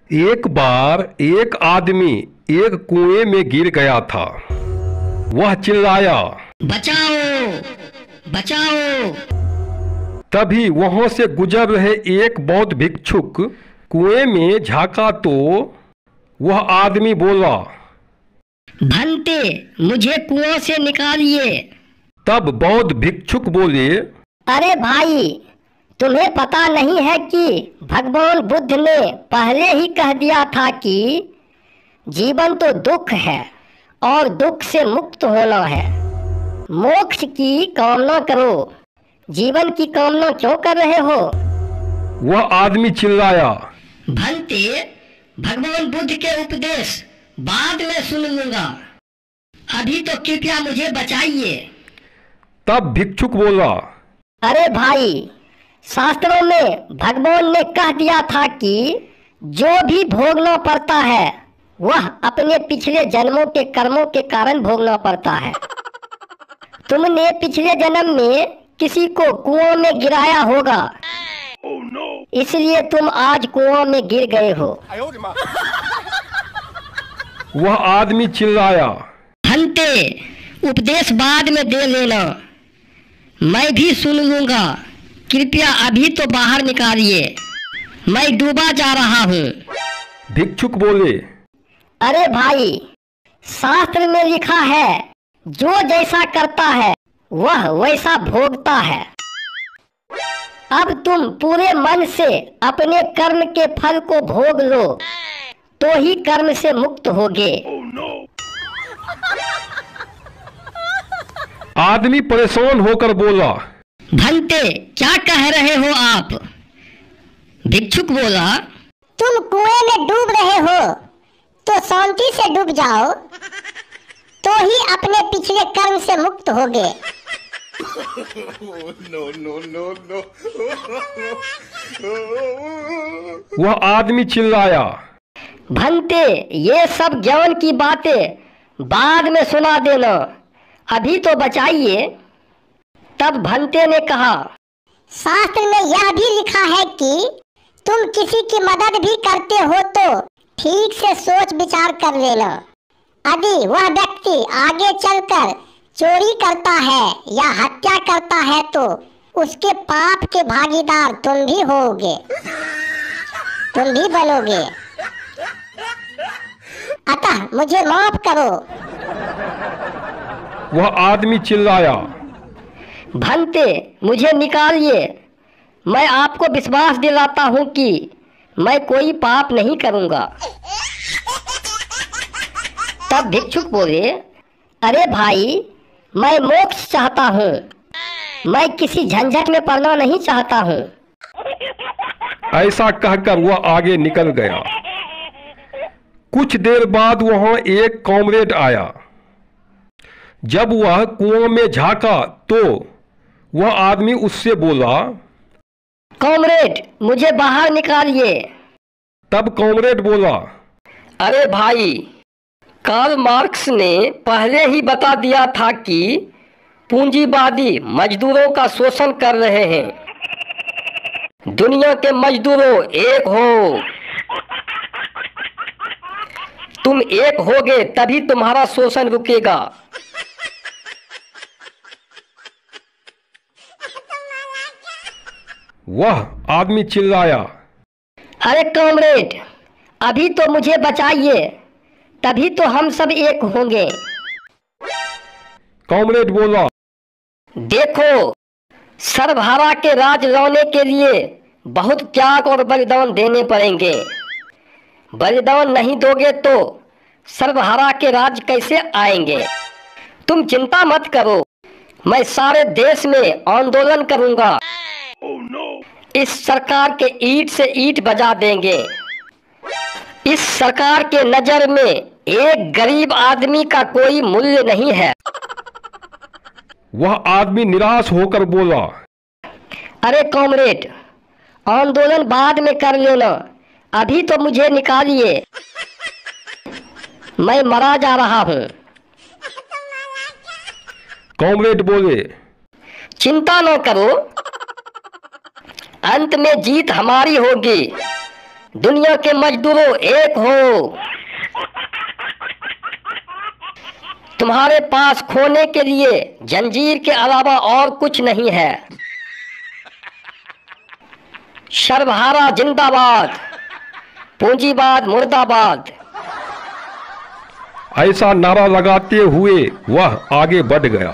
एक बार एक आदमी एक कुएं में गिर गया था। वह चिल्लाया, बचाओ बचाओ। तभी वहां से गुजर रहे एक बौद्ध भिक्षुक कुएं में झांका तो वह आदमी बोला, भंते मुझे कुआं से निकालिए। तब बौद्ध भिक्षुक बोले, अरे भाई, तुम्हें पता नहीं है कि भगवान बुद्ध ने पहले ही कह दिया था कि जीवन तो दुख है और दुख से मुक्त होना है। मोक्ष की कामना करो, जीवन की कामना क्यों कर रहे हो? वह आदमी चिल्लाया, भंते भगवान बुद्ध के उपदेश बाद में सुन लूंगा, अभी तो कृपया मुझे बचाइए। तब भिक्षुक बोला, अरे भाई, शास्त्रों में भगवान ने कह दिया था कि जो भी भोगना पड़ता है वह अपने पिछले जन्मों के कर्मों के कारण भोगना पड़ता है। तुमने पिछले जन्म में किसी को कुआं में गिराया होगा, इसलिए तुम आज कुआं में गिर गए हो। वह आदमी चिल्लाया, भंते उपदेश बाद में दे लेना, मैं भी सुन लूंगा, कृपया अभी तो बाहर निकालिए, मैं डूबा जा रहा हूँ। भिक्षुक बोले, अरे भाई, शास्त्र में लिखा है जो जैसा करता है वह वैसा भोगता है। अब तुम पूरे मन से अपने कर्म के फल को भोग लो तो ही कर्म से मुक्त होगे। आदमी परेशान होकर बोला, भंते क्या कह रहे हो आप? भिक्षुक बोला, तुम कुएं में डूब रहे हो तो शांति से डूब जाओ तो ही अपने पिछले कर्म से मुक्त होगे। वह आदमी चिल्लाया, भंते ये सब ज्ञान की बातें बाद में सुना देना, अभी तो बचाइए। तब भंते ने कहा, शास्त्र में यह भी लिखा है कि तुम किसी की मदद भी करते हो तो ठीक से सोच विचार कर लेना। यदि वह व्यक्ति आगे चलकर चोरी करता है या हत्या करता है तो उसके पाप के भागीदार तुम भी होगे, तुम भी बनोगे। अतः मुझे माफ करो। वह आदमी चिल्लाया, भंते मुझे निकालिए, मैं आपको विश्वास दिलाता हूँ कि मैं कोई पाप नहीं करूँगा। तब भिक्षुक बोले, अरे भाई, मैं मोक्ष चाहता हूँ, मैं किसी झंझट में पड़ना नहीं चाहता हूँ। ऐसा कहकर वह आगे निकल गया। कुछ देर बाद वहां एक कॉमरेड आया। जब वह कुआं में झांका तो वह आदमी उससे बोला, कॉमरेड मुझे बाहर निकालिए। तब कॉमरेड बोला, अरे भाई, कार्ल मार्क्स ने पहले ही बता दिया था कि पूंजीवादी मजदूरों का शोषण कर रहे हैं। दुनिया के मजदूरों एक हो, तुम एक होगे तभी तुम्हारा शोषण रुकेगा। वह आदमी चिल्लाया, अरे कॉमरेड, अभी तो मुझे बचाइए, तभी तो हम सब एक होंगे। कॉमरेड बोला, देखो, सर्वहारा के राज लाने के लिए बहुत त्याग और बलिदान देने पड़ेंगे। बलिदान नहीं दोगे तो सर्वहारा के राज कैसे आएंगे? तुम चिंता मत करो, मैं सारे देश में आंदोलन करूंगा। इस सरकार के ईंट से ईंट बजा देंगे। इस सरकार के नजर में एक गरीब आदमी का कोई मूल्य नहीं है। वह आदमी निराश होकर बोला, अरे कॉमरेड, आंदोलन बाद में कर लेना, अभी तो मुझे निकालिए, मैं मरा जा रहा हूँ। कॉमरेड बोले, चिंता न करो, अंत में जीत हमारी होगी। दुनिया के मजदूरों एक हो। तुम्हारे पास खोने के लिए जंजीर के अलावा और कुछ नहीं है। सर्वहारा जिंदाबाद, पूंजीवाद मुर्दाबाद। ऐसा नारा लगाते हुए वह आगे बढ़ गया।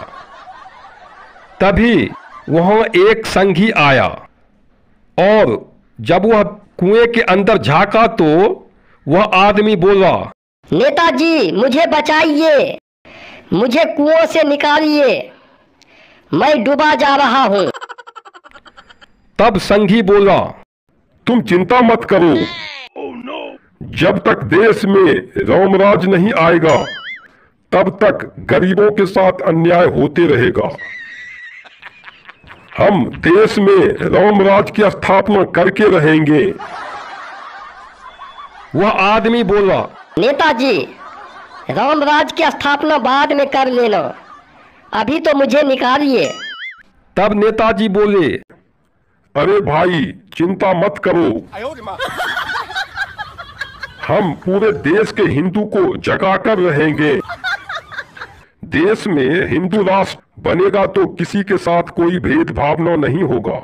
तभी वहां एक संघी आया और जब वह कुएं के अंदर झांका तो वह आदमी बोला, नेताजी मुझे बचाइए, मुझे कुओं से निकालिए, मैं डूबा जा रहा हूँ। तब संघी बोला, तुम चिंता मत करो, जब तक देश में रामराज नहीं आएगा तब तक गरीबों के साथ अन्याय होते रहेगा। हम देश में रामराज की स्थापना करके रहेंगे। वह आदमी बोला, नेताजी रामराज की स्थापना बाद में कर लेना, अभी तो मुझे निकालिए। तब नेताजी बोले, अरे भाई चिंता मत करो, हम पूरे देश के हिंदू को जगा कर रहेंगे। देश में हिंदू राष्ट्र बनेगा तो किसी के साथ कोई भेदभाव नहीं होगा।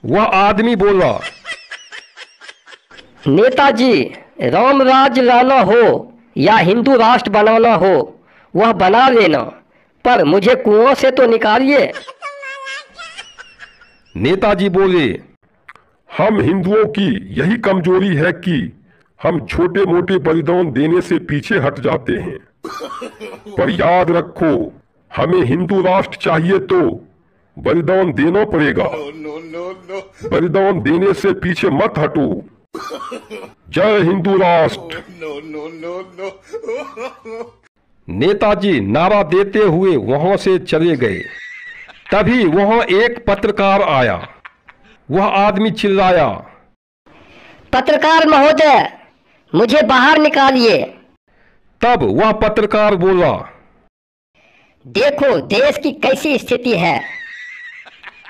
वह आदमी बोला, नेताजी रामराज लाना हो या हिंदू राष्ट्र बनाना हो वह बना लेना, पर मुझे कुओं से तो निकालिए। नेताजी बोले, हम हिंदुओं की यही कमजोरी है कि हम छोटे मोटे बलिदान देने से पीछे हट जाते हैं, पर याद रखो हमें हिंदू राष्ट्र चाहिए तो बलिदान देना पड़ेगा। बलिदान देने से पीछे मत हटो। जय हिंदू राष्ट्र। नेताजी नारा देते हुए वहां से चले गए। तभी वहां एक पत्रकार आया। वह आदमी चिल्लाया, पत्रकार महोदय मुझे बाहर निकालिए। तब वह पत्रकार बोला, देखो देश की कैसी स्थिति है,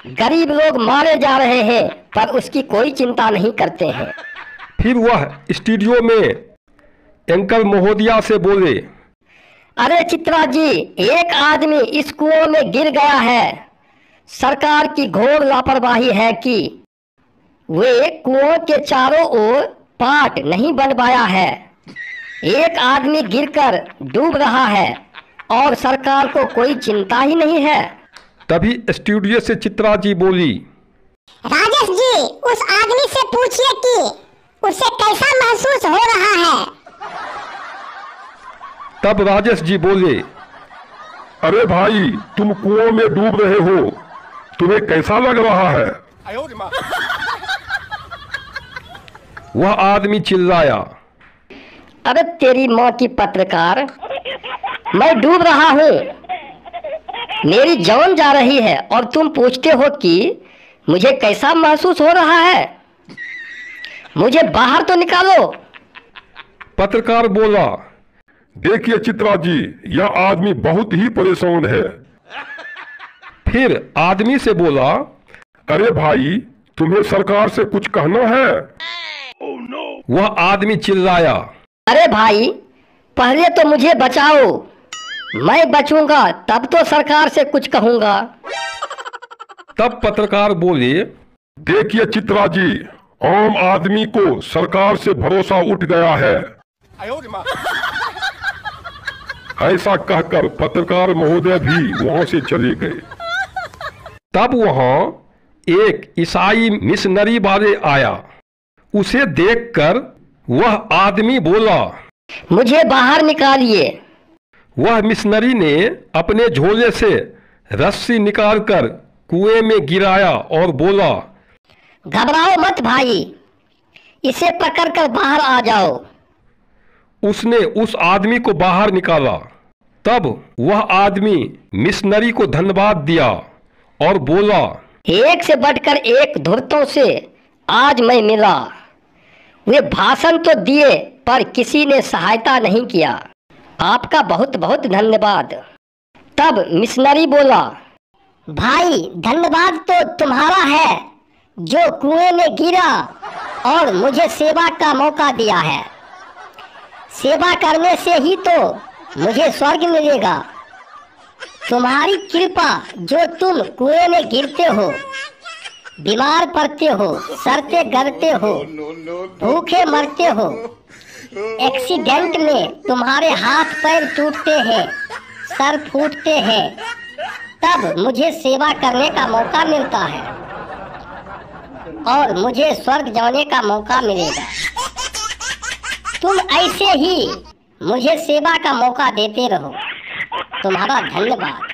गरीब लोग मारे जा रहे हैं पर उसकी कोई चिंता नहीं करते हैं। फिर वह स्टूडियो में एंकर महोदया से बोले, अरे चित्रा जी, एक आदमी इस कुओं में गिर गया है। सरकार की घोर लापरवाही है कि वे कुओं के चारों ओर पाट नहीं बनवाया है। एक आदमी गिरकर डूब रहा है और सरकार को कोई चिंता ही नहीं है। तभी स्टूडियो से चित्रा जी बोली, राजेश जी उस आदमी से पूछिए कि उसे कैसा महसूस हो रहा है। तब राजेश जी बोले, अरे भाई तुम कुओं में डूब रहे हो, तुम्हें कैसा लग रहा है? वह आदमी चिल्लाया, अरे तेरी माँ की पत्रकार, मैं डूब रहा हूँ, मेरी जान जा रही है और तुम पूछते हो कि मुझे कैसा महसूस हो रहा है। मुझे बाहर तो निकालो। पत्रकार बोला, देखिए चित्रा जी, यह आदमी बहुत ही परेशान है। फिर आदमी से बोला, अरे भाई तुम्हें सरकार से कुछ कहना है? वह आदमी चिल्लाया, अरे भाई पहले तो मुझे बचाओ, मैं बचूंगा तब तो सरकार से कुछ कहूंगा। तब पत्रकार बोले, देखिए चित्रा जी, आम आदमी को सरकार से भरोसा उठ गया है। ऐसा कहकर पत्रकार महोदय भी वहां से चले गए। तब वहां एक ईसाई मिशनरी वाले आया। उसे देखकर वह आदमी बोला, मुझे बाहर निकालिए। वह मिशनरी ने अपने झोले से रस्सी निकालकर कुएं में गिराया और बोला, घबराओ मत भाई, इसे पकड़कर बाहर आ जाओ। उसने उस आदमी को बाहर निकाला। तब वह आदमी मिशनरी को धन्यवाद दिया और बोला, एक से बढ़कर एक धूर्तों से आज मैं मिला। वे भाषण तो दिए पर किसी ने सहायता नहीं किया। आपका बहुत बहुत धन्यवाद। तब मिशनरी बोला, भाई धन्यवाद तो तुम्हारा है जो कुएं में गिरा और मुझे सेवा का मौका दिया है। सेवा करने से ही तो मुझे स्वर्ग मिलेगा। तुम्हारी कृपा, जो तुम कुएं में गिरते हो, बीमार पड़ते हो, सड़ते गलते हो, भूखे मरते हो, एक्सीडेंट में तुम्हारे हाथ पैर टूटते हैं, सर फूटते हैं, तब मुझे सेवा करने का मौका मिलता है और मुझे स्वर्ग जाने का मौका मिलेगा। तुम ऐसे ही मुझे सेवा का मौका देते रहो। तुम्हारा धन्यवाद।